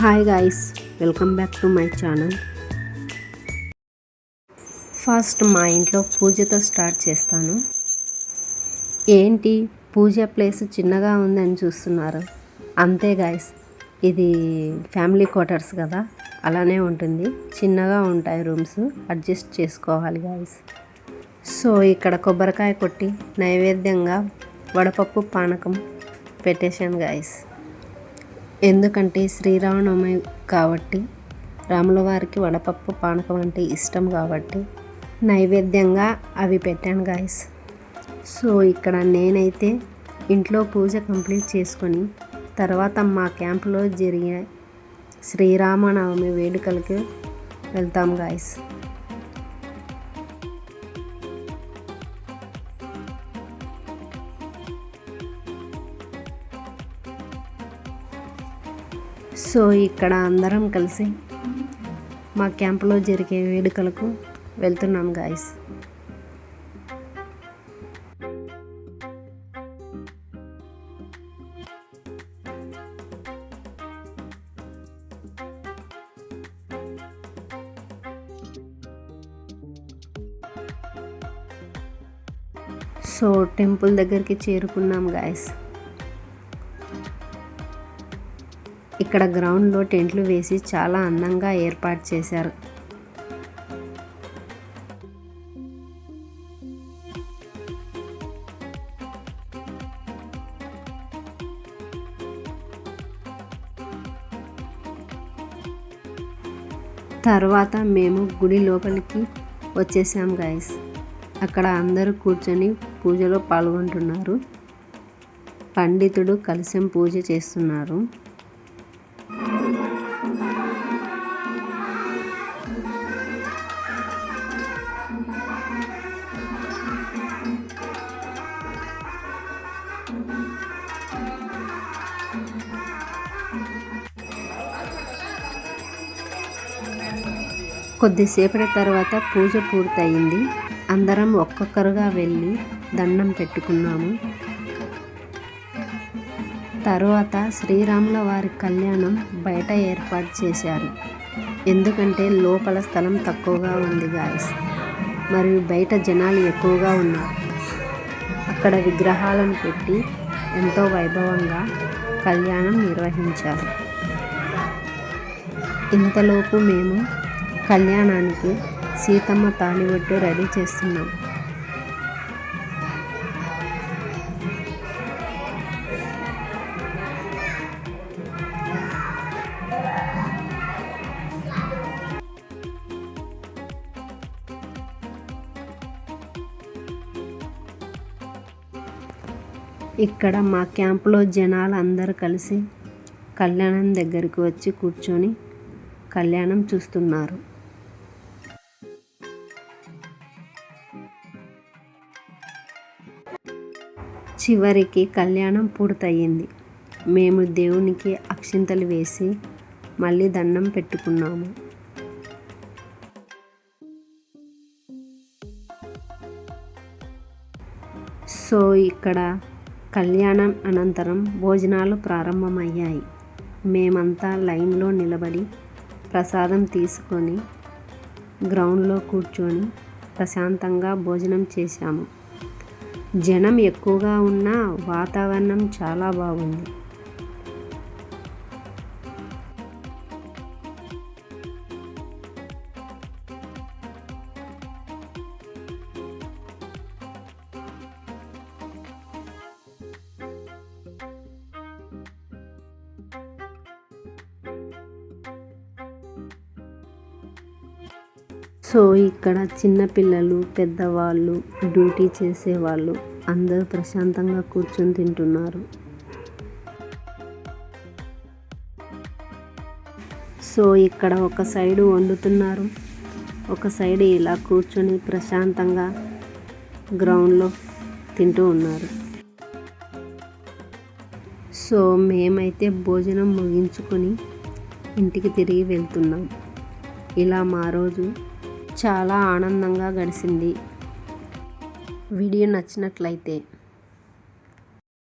Hi guys, welcome back to my channel. First మా ఇంట్లో పూజతో స్టార్ట్ చేస్తాను. ఏంటి పూజ ప్లేస్ చిన్నగా ఉందని చూస్తున్నారు? అంతే గాయ్స్, ఇది ఫ్యామిలీ క్వార్టర్స్ కదా, అలానే ఉంటుంది. చిన్నగా ఉంటాయి రూమ్స్, అడ్జస్ట్ చేసుకోవాలి గాయ్స్. సో ఇక్కడ కొబ్బరికాయ కొట్టి నైవేద్యంగా వడపప్పు పానకం పెట్టేశాను గాయ్స్. ఎందుకంటే శ్రీరామనవమి కాబట్టి రాముల వారికి వడపప్పు పానకం అంటే ఇష్టం కాబట్టి నైవేద్యంగా అవి పెట్టాను గాయస్. సో ఇక్కడ నేనైతే ఇంట్లో పూజ కంప్లీట్ చేసుకొని తర్వాత మా క్యాంపులో జరిగే శ్రీరామనవమి వేడుకలకి వెళ్తాం గాయస్. సో ఇక్కడ అందరం కలిసి మా క్యాంపులో జరిగే వేడుకలకు వెళ్తున్నాం గాయస్. సో టెంపుల్ దగ్గరికి చేరుకున్నాం గాయస్. ఇక్కడ గ్రౌండ్లో టెంట్లు వేసి చాలా అందంగా ఏర్పాటు చేశారు. తర్వాత మేము గుడి లోపలికి వచ్చేసాం గాయస్. అక్కడ అందరూ కూర్చొని పూజలో పాల్గొంటున్నారు. పండితుడు కలశం పూజ చేస్తున్నారు. కొద్దిసేపటి తర్వాత పూజ పూర్తయింది. అందరం ఒక్కొక్కరుగా వెళ్ళి దండం పెట్టుకున్నాము. తరువాత శ్రీరాముల వారి కళ్యాణం బయట ఏర్పాటు చేశారు. ఎందుకంటే లోపల స్థలం తక్కువగా ఉంది గాయస్, మరియు బయట జనాలు ఎక్కువగా ఉన్నారు. అక్కడ విగ్రహాలను పెట్టి ఎంతో వైభవంగా కళ్యాణం నిర్వహించారు. ఇంతలోపు మేము కళ్యాణానికి సీతమ్మ తాళిబొట్టు రెడీ చేస్తున్నాం. ఇక్కడ మా క్యాంపులో జనాలు అందరూ కలిసి కళ్యాణం దగ్గరికి వచ్చి కూర్చొని కళ్యాణం చూస్తున్నారు. చివరికి కళ్యాణం పూర్తయింది. మేము దేవునికి అక్షింతలు వేసి మళ్ళీ దండం పెట్టుకున్నాము. సో ఇక్కడ కళ్యాణం అనంతరం భోజనాలు ప్రారంభమయ్యాయి. మేమంతా లైన్లో నిలబడి ప్రసాదం తీసుకొని గ్రౌండ్లో కూర్చొని ప్రశాంతంగా భోజనం చేశాము. జనం ఎక్కువగా ఉన్న వాతావరణం చాలా బాగుంది. సో ఇక్కడ చిన్నపిల్లలు, పెద్దవాళ్ళు, డ్యూటీ చేసేవాళ్ళు అందరూ ప్రశాంతంగా కూర్చొని తింటున్నారు. సో ఇక్కడ ఒక సైడు వండుతున్నారు, ఒక సైడ్ ఇలా కూర్చొని ప్రశాంతంగా గ్రౌండ్లో తింటూ ఉన్నారు. సో మేమైతే భోజనం ముగించుకొని ఇంటికి తిరిగి వెళ్తున్నాం. ఇలా మా రోజు చాలా ఆనందంగా గడిచింది. వీడియో నచ్చినట్లయితే